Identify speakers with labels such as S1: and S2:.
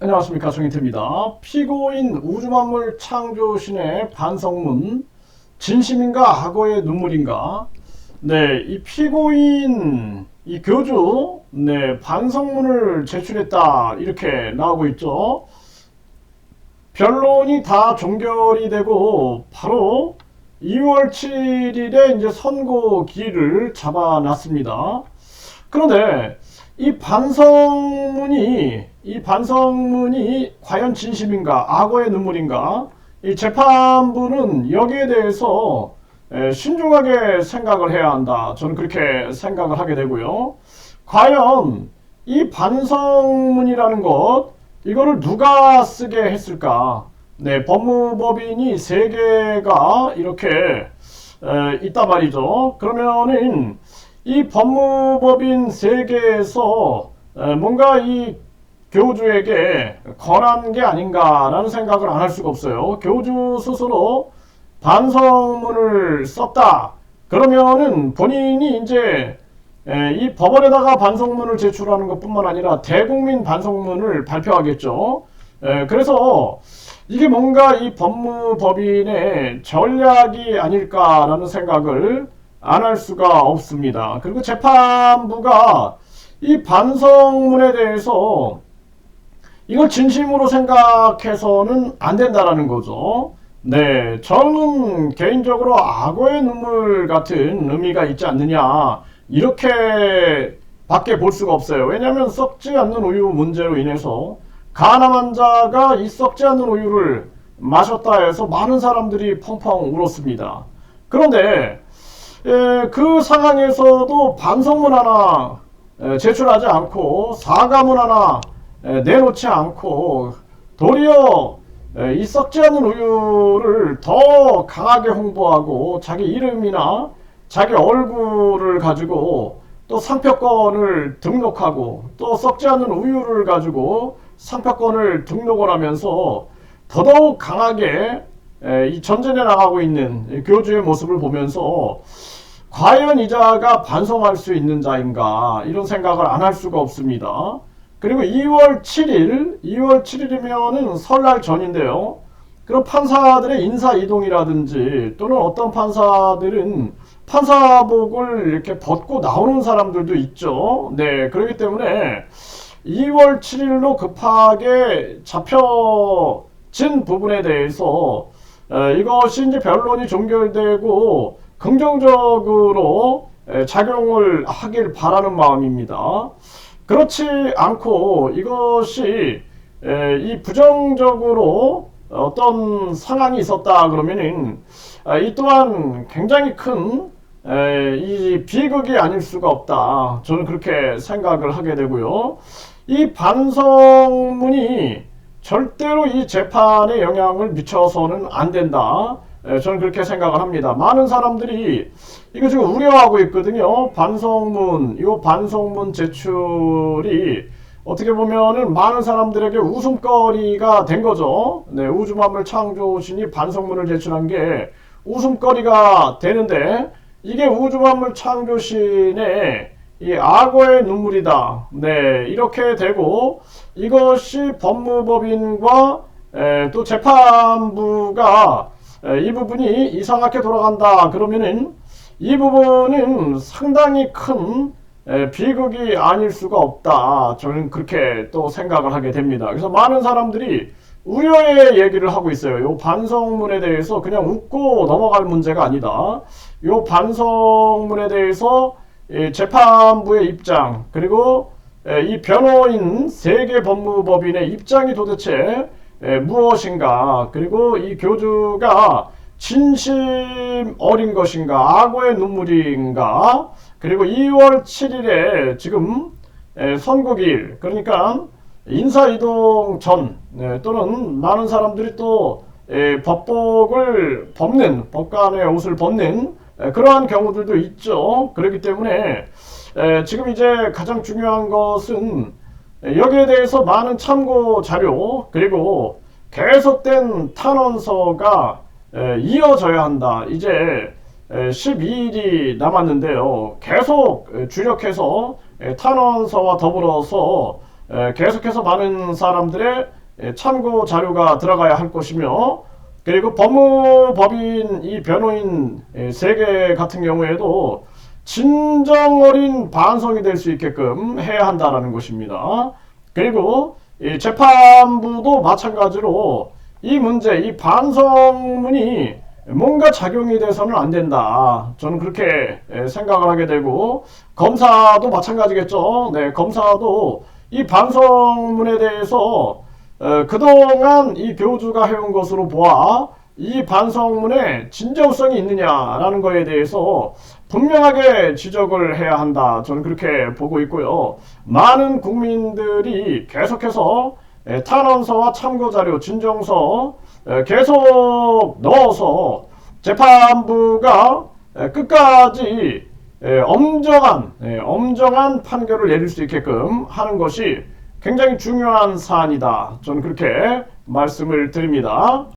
S1: 안녕하십니까, 정인태입니다. 피고인 우주만물 창조신의 반성문, 진심인가 악어의 눈물인가. 네, 이 피고인 이 교주 반성문을 제출했다 이렇게 나오고 있죠. 변론이 다 종결이 되고 바로 2월 7일에 이제 선고기일을 잡아놨습니다. 그런데 이 반성문이 과연 진심인가, 악어의 눈물인가? 이 재판부는 여기에 대해서 신중하게 생각을 해야 한다. 저는 그렇게 생각을 하게 되고요. 과연 이 반성문이라는 것, 이거를 누가 쓰게 했을까? 네, 법무법인이 3개가 이렇게 있단 말이죠. 그러면은 이 법무법인 3개에서 뭔가 이 교주에게 권한 게 아닌가라는 생각을 안 할 수가 없어요. 교주 스스로 반성문을 썼다. 그러면은 본인이 이제 이 법원에다가 반성문을 제출하는 것뿐만 아니라 대국민 반성문을 발표하겠죠. 그래서 이게 뭔가 이 법무법인의 전략이 아닐까라는 생각을 안 할 수가 없습니다. 그리고 재판부가 이 반성문에 대해서 이걸 진심으로 생각해서는 안 된다라는 거죠. 네, 저는 개인적으로 악어의 눈물 같은 의미가 있지 않느냐 이렇게 밖에 볼 수가 없어요. 왜냐하면 썩지 않는 우유 문제로 인해서 가늠 환자가 이 썩지 않는 우유를 마셨다 해서 많은 사람들이 펑펑 울었습니다. 그런데 그 상황에서도 반성문 하나 제출하지 않고 사과문 하나 내놓지 않고 도리어 이 썩지 않는 우유를 더 강하게 홍보하고 자기 이름이나 자기 얼굴을 가지고 또 상표권을 등록하고 또 썩지 않는 우유를 가지고 상표권을 등록을 하면서 더더욱 강하게 이 전진해 나가고 있는 교주의 모습을 보면서 과연 이 자가 반성할 수 있는 자인가 이런 생각을 안 할 수가 없습니다. 그리고 2월 7일이면은 설날 전인데요. 그럼 판사들의 인사 이동이라든지 또는 어떤 판사들은 판사복을 이렇게 벗고 나오는 사람들도 있죠. 네, 그렇기 때문에 2월 7일로 급하게 잡혀진 부분에 대해서 이것이 이제 변론이 종결되고 긍정적으로 작용을 하길 바라는 마음입니다. 그렇지 않고 이것이 이 부정적으로 어떤 상황이 있었다 그러면은 이 또한 굉장히 큰 이 비극이 아닐 수가 없다. 저는 그렇게 생각을 하게 되고요. 이 반성문이 절대로 이 재판에 영향을 미쳐서는 안 된다. 저는 그렇게 생각을 합니다. 많은 사람들이 이거 지금 우려하고 있거든요. 이 반성문 제출이 어떻게 보면은 많은 사람들에게 웃음거리가 된 거죠. 네, 우주만물 창조신이 반성문을 제출한 게 웃음거리가 되는데 이게 우주만물 창조신의 이 악어의 눈물이다. 네, 이렇게 되고 이것이 법무법인과 또 재판부가 이 부분이 이상하게 돌아간다 그러면은 이 부분은 상당히 큰 비극이 아닐 수가 없다. 저는 그렇게 또 생각을 하게 됩니다. 그래서 많은 사람들이 우려의 얘기를 하고 있어요. 이 반성문에 대해서 그냥 웃고 넘어갈 문제가 아니다. 이 반성문에 대해서 재판부의 입장 그리고 이 변호인 3개 법무법인의 입장이 도대체 무엇인가, 그리고 이 교주가 진심 어린 것인가, 악어의 눈물인가, 그리고 2월 7일에 지금 선고기일, 그러니까 인사이동 전 또는 많은 사람들이 또 법복을 벗는, 법관의 옷을 벗는 그러한 경우들도 있죠. 그렇기 때문에 지금 이제 가장 중요한 것은 여기에 대해서 많은 참고 자료 그리고 계속된 탄원서가 이어져야 한다. 이제 12일이 남았는데요. 계속 주력해서 탄원서와 더불어서 계속해서 많은 사람들의 참고 자료가 들어가야 할 것이며, 그리고 법무법인 이 변호인 세계 같은 경우에도 진정 어린 반성이 될 수 있게끔 해야 한다라는 것입니다. 그리고 이 재판부도 마찬가지로 이 문제, 이 반성문이 뭔가 작용이 돼서는 안 된다. 저는 그렇게 생각을 하게 되고, 검사도 마찬가지겠죠. 네, 검사도 이 반성문에 대해서 그동안 이 교주가 해온 것으로 보아 이 반성문에 진정성이 있느냐라는 거에 대해서 분명하게 지적을 해야 한다. 저는 그렇게 보고 있고요. 많은 국민들이 계속해서 탄원서와 참고자료, 진정서 계속 넣어서 재판부가 끝까지 엄정한 판결을 내릴 수 있게끔 하는 것이 굉장히 중요한 사안이다. 저는 그렇게 말씀을 드립니다.